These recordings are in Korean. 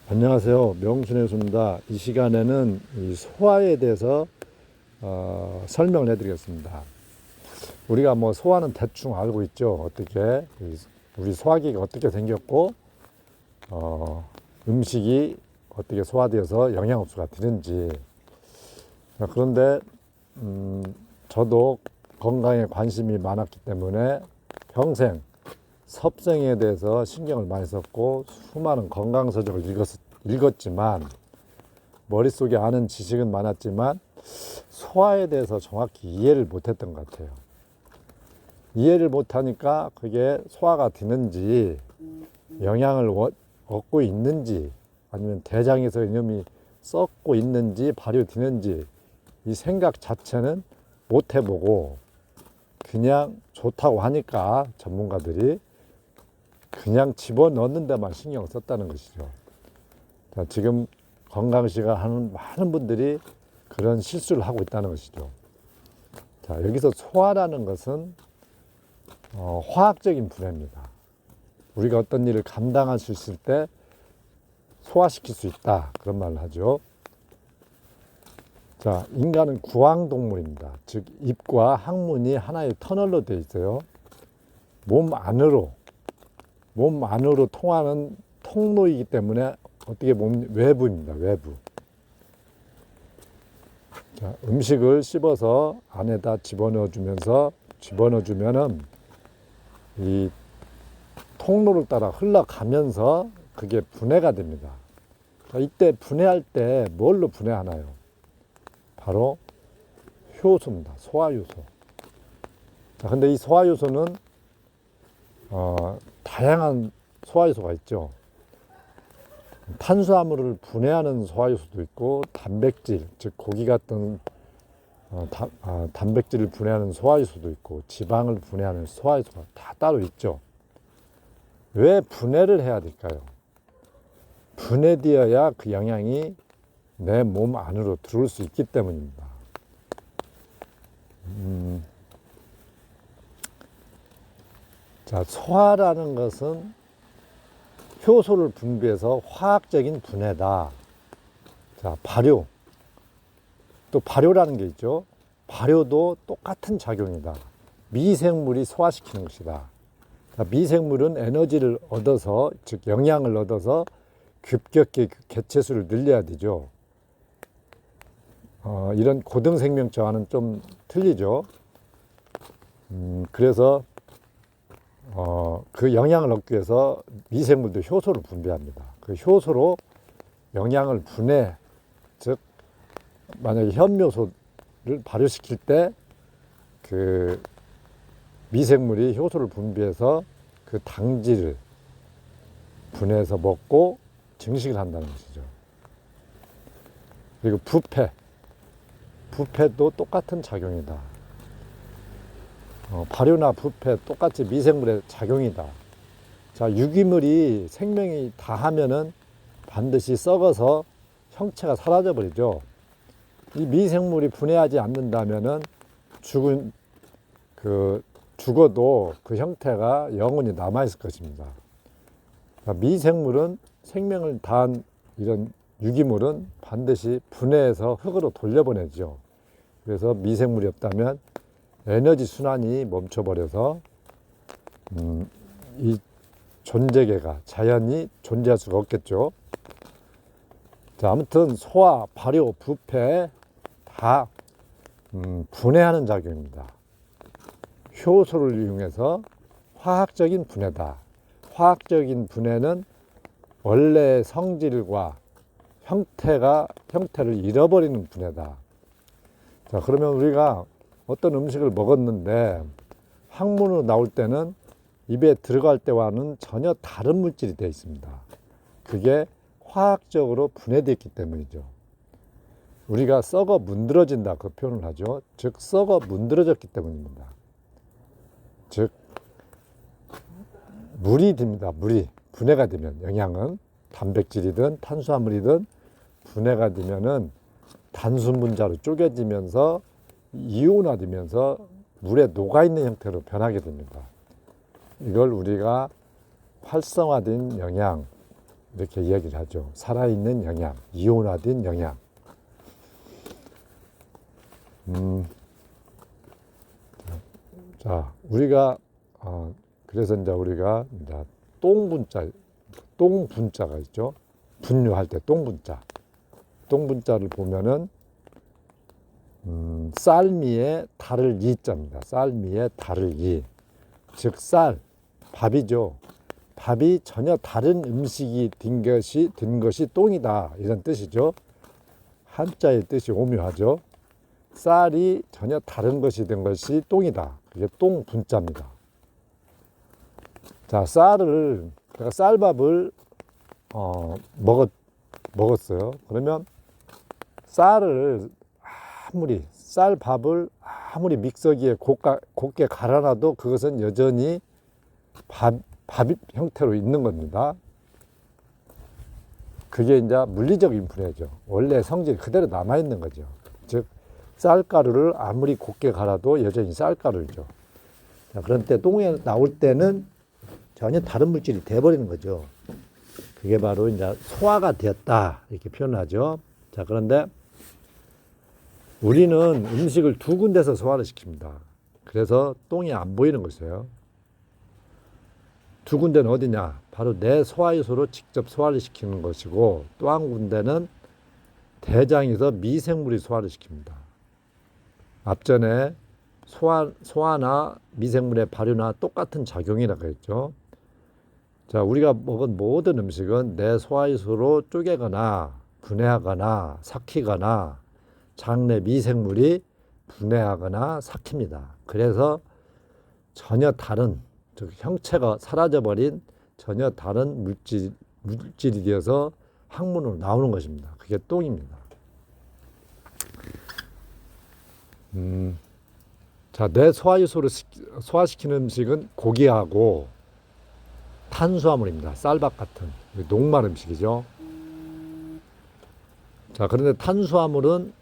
안녕하세요. 명순혜수입니다. 이 시간에는 이 소화에 대해서 설명을 해드리겠습니다. 우리가 뭐 소화는 대충 알고 있죠. 어떻게 우리 소화기가 어떻게 생겼고 음식이 어떻게 소화되어서 영양 흡수가 되는지. 그런데 저도 건강에 관심이 많았기 때문에 평생 섭생에 대해서 신경을 많이 썼고 수많은 건강서적을 읽었지만 머릿속에 아는 지식은 많았지만 소화에 대해서 정확히 이해를 못했던 것 같아요. 이해를 못하니까 그게 소화가 되는지 영양을 얻고 있는지 아니면 대장에서 이놈이 썩고 있는지 발효되는지 이 생각 자체는 못 해보고 그냥 좋다고 하니까 전문가들이 그냥 집어넣는 데만 신경을 썼다는 것이죠. 자, 지금 건강식을 하는 많은 분들이 그런 실수를 하고 있다는 것이죠. 자, 여기서 소화라는 것은 화학적인 분해입니다. 우리가 어떤 일을 감당할 수 있을 때 소화시킬 수 있다, 그런 말을 하죠. 자, 인간은 구황동물입니다. 즉 입과 항문이 하나의 터널로 되어 있어요. 몸 안으로 통하는 통로이기 때문에 어떻게 보면 외부입니다. 외부. 자, 음식을 씹어서 안에다 집어넣어주면은 이 통로를 따라 흘러가면서 그게 분해가 됩니다. 자, 이때 분해할 때 뭘로 분해하나요? 바로 효소입니다. 소화효소. 자, 근데 이 소화효소는 다양한 소화효소가 있죠. 탄수화물을 분해하는 소화효소도 있고 단백질, 즉 고기 같은 단백질을 분해하는 소화효소도 있고 지방을 분해하는 소화효소가 다 따로 있죠. 왜 분해를 해야 될까요? 분해되어야 그 영양이 내 몸 안으로 들어올 수 있기 때문입니다. 자, 소화라는 것은 효소를 분비해서 화학적인 분해다. 자, 발효. 또 발효라는 게 있죠. 발효도 똑같은 작용이다. 미생물이 소화시키는 것이다. 자, 미생물은 에너지를 얻어서, 즉 영양을 얻어서 급격히 그 개체수를 늘려야 되죠. 이런 고등생명체와는 좀 틀리죠. 그래서 그 영양을 얻기 위해서 미생물도 효소를 분비합니다. 그 효소로 영양을 분해, 즉 만약에 현묘소를 발효시킬 때 그 미생물이 효소를 분비해서 그 당질을 분해해서 먹고 증식을 한다는 것이죠. 그리고 부패도 똑같은 작용이다. 발효나 부패 똑같이 미생물의 작용이다. 자, 유기물이 생명이 다하면은 반드시 썩어서 형체가 사라져 버리죠. 이 미생물이 분해하지 않는다면은 죽어도 그 형태가 영원히 남아 있을 것입니다. 자, 미생물은 생명을 다한 이런 유기물은 반드시 분해해서 흙으로 돌려보내죠. 그래서 미생물이 없다면 에너지 순환이 멈춰버려서 이 존재계가 자연이 존재할 수가 없겠죠. 자, 아무튼 소화, 발효, 부패 다 분해하는 작용입니다. 효소를 이용해서 화학적인 분해다. 화학적인 분해는 원래 성질과 형태를 잃어버리는 분해다. 자, 그러면 우리가 어떤 음식을 먹었는데 항문으로 나올 때는 입에 들어갈 때와는 전혀 다른 물질이 되어 있습니다. 그게 화학적으로 분해되었기 때문이죠. 우리가 썩어 문드러진다, 그 표현을 하죠. 즉 썩어 문드러졌기 때문입니다. 즉 물이 됩니다. 물이 분해가 되면 영양은 단백질이든 탄수화물이든 분해가 되면은 단순 분자로 쪼개지면서 이온화되면서 물에 녹아있는 형태로 변하게 됩니다. 이걸 우리가 활성화된 영양, 이렇게 이야기를 하죠. 살아있는 영양, 이온화된 영양. 자, 우리가 그래서 이제 우리가 이제 똥분자가 있죠. 분유할 때 똥분자를 보면은 쌀미에 달을 이자입니다. 쌀미에 달을 이, 즉 밥이죠. 밥이 전혀 다른 음식이 든 것이 똥이다, 이런 뜻이죠. 한자의 뜻이 오묘하죠. 쌀이 전혀 다른 것이 된 것이 똥이다. 그게 똥분자입니다. 자, 내가 쌀밥을 먹었어요. 그러면 쌀밥을 아무리 믹서기에 곱게 갈아놔도 그것은 여전히 밥 형태로 있는 겁니다. 그게 이제 물리적 인프레죠. 원래 성질이 그대로 남아있는 거죠. 즉, 쌀가루를 아무리 곱게 갈아도 여전히 쌀가루죠. 자, 그런데 똥에 나올 때는 전혀 다른 물질이 돼버리는 거죠. 그게 바로 이제 소화가 되었다, 이렇게 표현하죠. 자, 그런데 우리는 음식을 두 군데서 소화를 시킵니다. 그래서 똥이 안 보이는 것이에요. 두 군데는 어디냐? 바로 내 소화효소로 직접 소화를 시키는 것이고, 또 한 군데는 대장에서 미생물이 소화를 시킵니다. 앞전에 소화나 미생물의 발효나 똑같은 작용이라고 했죠. 자, 우리가 먹은 모든 음식은 내 소화효소로 쪼개거나 분해하거나 삭히거나 장내 미생물이 분해하거나 삭힙니다. 그래서 전혀 다른, 즉 형체가 사라져버린 전혀 다른 물질이 되어서 항문으로 나오는 것입니다. 그게 똥입니다. 자, 내 소화효소를 소화시키는 음식은 고기하고 탄수화물입니다. 쌀밥 같은 녹말 음식이죠. 자, 그런데 탄수화물은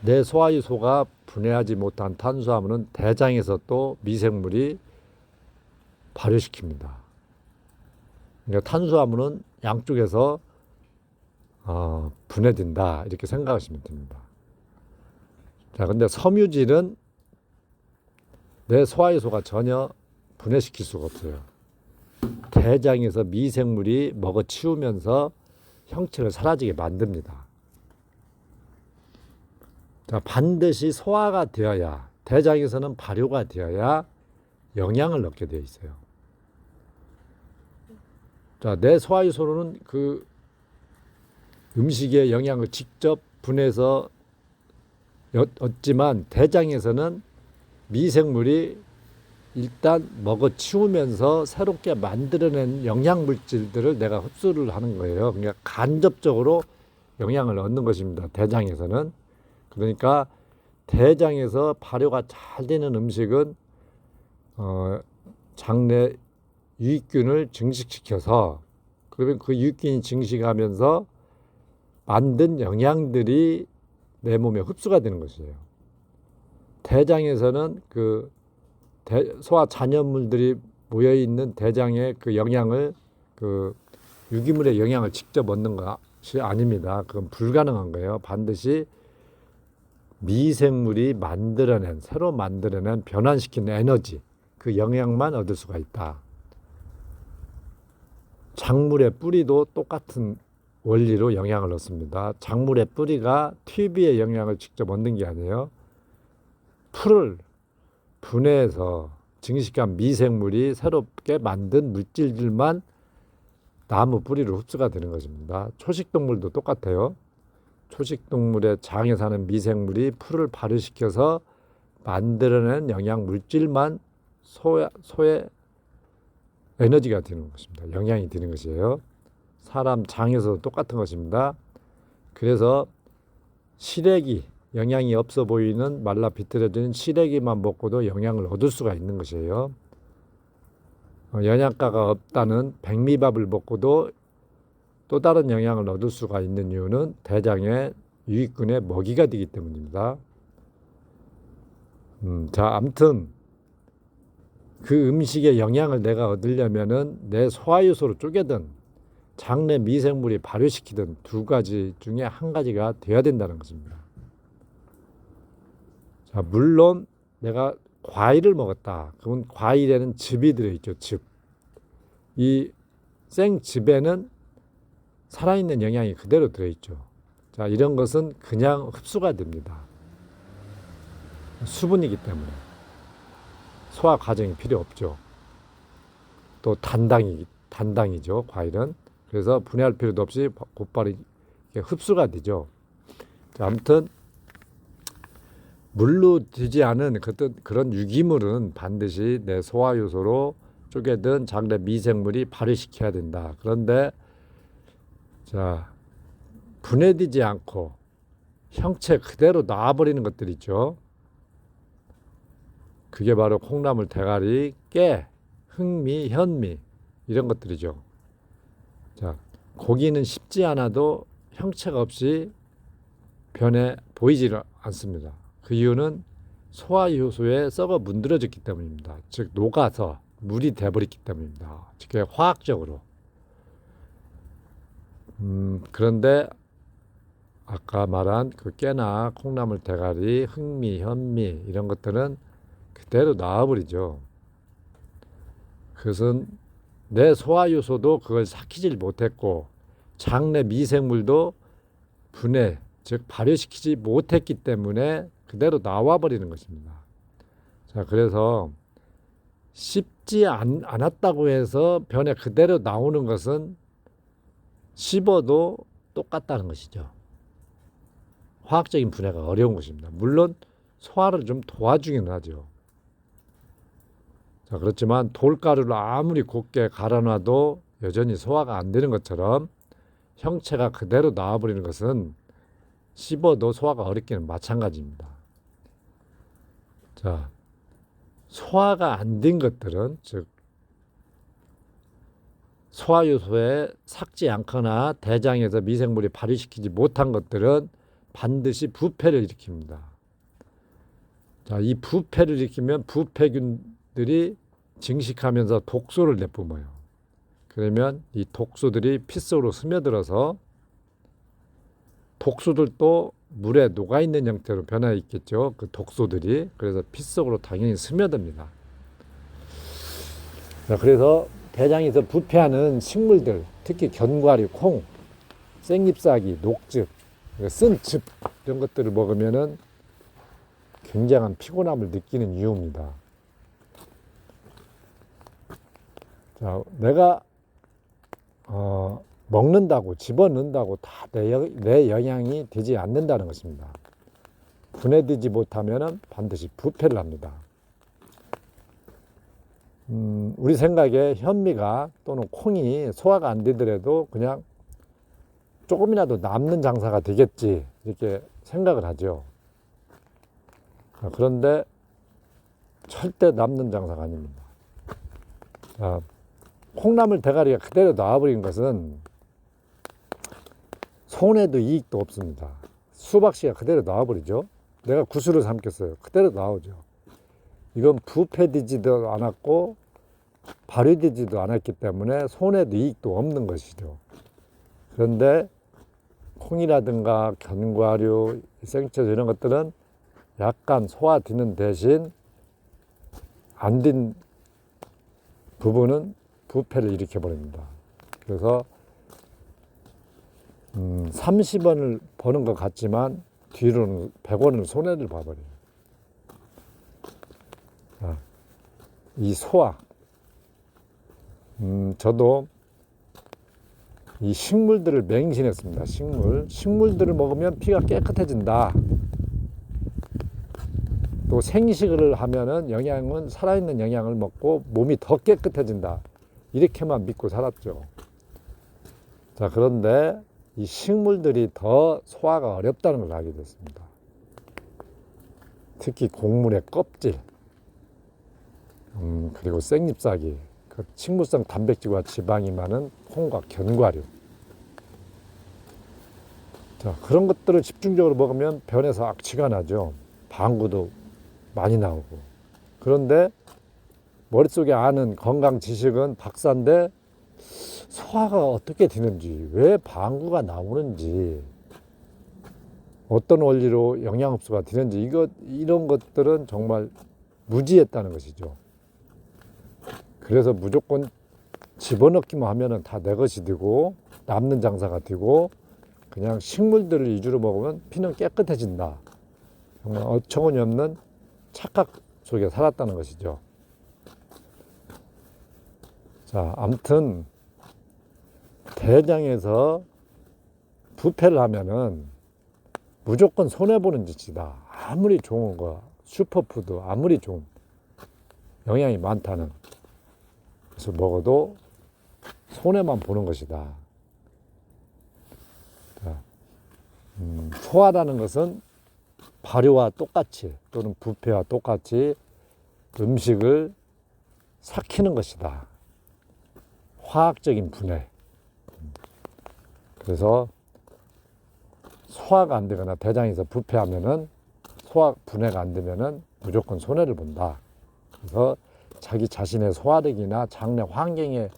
내 소화효소가 분해하지 못한 탄수화물은 대장에서 또 미생물이 발효시킵니다. 그러니까 탄수화물은 양쪽에서 분해된다, 이렇게 생각하시면 됩니다. 자, 근데 섬유질은 내 소화효소가 전혀 분해시킬 수가 없어요. 대장에서 미생물이 먹어치우면서 형체를 사라지게 만듭니다. 자, 반드시 소화가 되어야, 대장에서는 발효가 되어야 영양을 얻게 되어 있어요. 자, 내 소화효소로는 그 음식의 영양을 직접 분해서 얻지만 대장에서는 미생물이 일단 먹어치우면서 새롭게 만들어낸 영양물질들을 내가 흡수를 하는 거예요. 그러니까 간접적으로 영양을 얻는 것입니다. 대장에서는. 그러니까 대장에서 발효가 잘 되는 음식은 장내 유익균을 증식시켜서, 그러면 그 유익균이 증식하면서 만든 영양들이 내 몸에 흡수가 되는 것이에요. 대장에서는 그 소화 잔여물들이 모여 있는 대장의 그 영양을, 그 유기물의 영양을 직접 얻는 것이 아닙니다. 그건 불가능한 거예요. 반드시 미생물이 새로 만들어낸 변환시킨 에너지, 그 영양만 얻을 수가 있다. 작물의 뿌리도 똑같은 원리로 영양을 얻습니다. 작물의 뿌리가 TV의 영양을 직접 얻는 게 아니에요. 풀을 분해해서 증식한 미생물이 새롭게 만든 물질들만 나무 뿌리로 흡수가 되는 것입니다. 초식동물도 똑같아요. 초식동물의 장에 사는 미생물이 풀을 발효시켜서 만들어낸 영양 물질만 소의 에너지가 되는 것입니다. 영양이 되는 것이에요. 사람 장에서도 똑같은 것입니다. 그래서 시래기, 영양이 없어 보이는 말라 비틀어진 시래기만 먹고도 영양을 얻을 수가 있는 것이에요. 영양가가 없다는 백미밥을 먹고도 또 다른 영양을 얻을 수가 있는 이유는 대장의 유익균의 먹이가 되기 때문입니다. 자, 아무튼 그 음식의 영양을 내가 얻으려면은 내 소화효소로 쪼개든 장내 미생물이 발효시키던 두 가지 중에 한 가지가 돼야 된다는 것입니다. 자, 물론 내가 과일을 먹었다. 그러면 과일에는 즙이 들어있죠. 즙. 이 생즙에는 살아있는 영양이 그대로 들어있죠. 자, 이런 것은 그냥 흡수가 됩니다. 수분이기 때문에 소화 과정이 필요 없죠. 또 단당이죠. 과일은. 그래서 분해할 필요도 없이 곧바로 흡수가 되죠. 자, 아무튼 물로 되지 않은 그런 유기물은 반드시 내 소화 요소로 쪼개든 장내 미생물이 발효시켜야 된다. 그런데 자, 분해되지 않고 형체 그대로 놔버리는 것들 있죠. 그게 바로 콩나물, 대가리, 깨, 흑미, 현미 이런 것들이죠. 자, 고기는 씹지 않아도 형체가 없이 변해 보이지 않습니다. 그 이유는 소화 효소에 썩어 문드러졌기 때문입니다. 즉 녹아서 물이 돼버렸기 때문입니다. 즉 화학적으로. 그런데 아까 말한 그 깨나 콩나물, 대가리, 흑미, 현미 이런 것들은 그대로 나와버리죠. 그것은 내 소화 요소도 그걸 삭히질 못했고 장내 미생물도 분해, 즉 발효시키지 못했기 때문에 그대로 나와버리는 것입니다. 자, 그래서 씹지 않았다고 해서 변에 그대로 나오는 것은 씹어도 똑같다는 것이죠. 화학적인 분해가 어려운 것입니다. 물론 소화를 좀 도와주기는 하죠. 자, 그렇지만 돌가루를 아무리 곱게 갈아놔도 여전히 소화가 안 되는 것처럼 형체가 그대로 나와버리는 것은 씹어도 소화가 어렵기는 마찬가지입니다. 자, 소화가 안 된 것들은 즉 소화요소에 삭지 않거나 대장에서 미생물이 발효시키지 못한 것들은 반드시 부패를 일으킵니다. 자, 이 부패를 일으키면 부패균들이 증식하면서 독소를 내뿜어요. 그러면 이 독소들이 피 속으로 스며들어서 독소들도 물에 녹아있는 형태로 변해 있겠죠. 그 독소들이. 그래서 피 속으로 당연히 스며듭니다. 자, 그래서 대장에서 부패하는 식물들, 특히 견과류, 콩, 생잎사기, 녹즙, 쓴 즙 이런 것들을 먹으면은 굉장한 피곤함을 느끼는 이유입니다. 자, 내가 먹는다고 집어넣는다고 다 내 영향이 되지 않는다는 것입니다. 분해되지 못하면 반드시 부패를 합니다. 우리 생각에 현미가 또는 콩이 소화가 안 되더라도 그냥 조금이라도 남는 장사가 되겠지 이렇게 생각을 하죠. 그런데 절대 남는 장사가 아닙니다. 콩나물 대가리가 그대로 나와버린 것은 손해도 이익도 없습니다. 수박씨가 그대로 나와버리죠. 내가 구슬을 삼켰어요. 그대로 나오죠. 이건 부패되지도 않았고 발효되지도 않았기 때문에 손해도 이익도 없는 것이죠. 그런데 콩이라든가 견과류, 생채 이런 것들은 약간 소화되는 대신 안 된 부분은 부패를 일으켜버립니다. 그래서 30원을 버는 것 같지만 뒤로는 100원을 손해를 봐버려요. 이 소화. 저도 이 식물들을 맹신했습니다. 식물들을 먹으면 피가 깨끗해진다. 또 생식을 하면은 영양은 살아있는 영양을 먹고 몸이 더 깨끗해진다. 이렇게만 믿고 살았죠. 자, 그런데 이 식물들이 더 소화가 어렵다는 걸 알게 됐습니다. 특히 곡물의 껍질, 그리고 생잎사기, 그 식물성 단백질과 지방이 많은 콩과 견과류. 자, 그런 것들을 집중적으로 먹으면 변에서 악취가 나죠. 방구도 많이 나오고. 그런데 머릿속에 아는 건강 지식은 박사인데 소화가 어떻게 되는지, 왜 방구가 나오는지, 어떤 원리로 영양흡수가 되는지, 이런 것들은 정말 무지했다는 것이죠. 그래서 무조건 집어넣기만 하면은 다 내 것이 되고, 남는 장사가 되고, 그냥 식물들을 위주로 먹으면 피는 깨끗해진다. 정말 어처구니 없는 착각 속에 살았다는 것이죠. 자, 아무튼 대장에서 부패를 하면은 무조건 손해보는 짓이다. 아무리 좋은 거, 슈퍼푸드, 아무리 좋은 영양이 많다는, 그래서 먹어도 손해만 보는 것이다. 자, 소화라는 것은 발효와 똑같이 또는 부패와 똑같이 음식을 삭히는 것이다. 화학적인 분해. 그래서 소화가 안 되거나 대장에서 부패하면은, 소화 분해가 안 되면은 무조건 손해를 본다. 그래서 자기 자신의 소화력이나 장내 환경에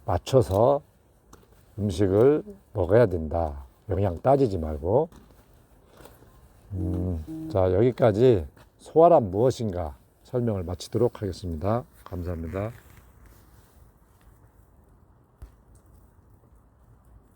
맞춰서 음식을 먹어야 된다. 영양 따지지 말고. 자, 여기까지 소화란 무엇인가 설명을 마치도록 하겠습니다. 감사합니다.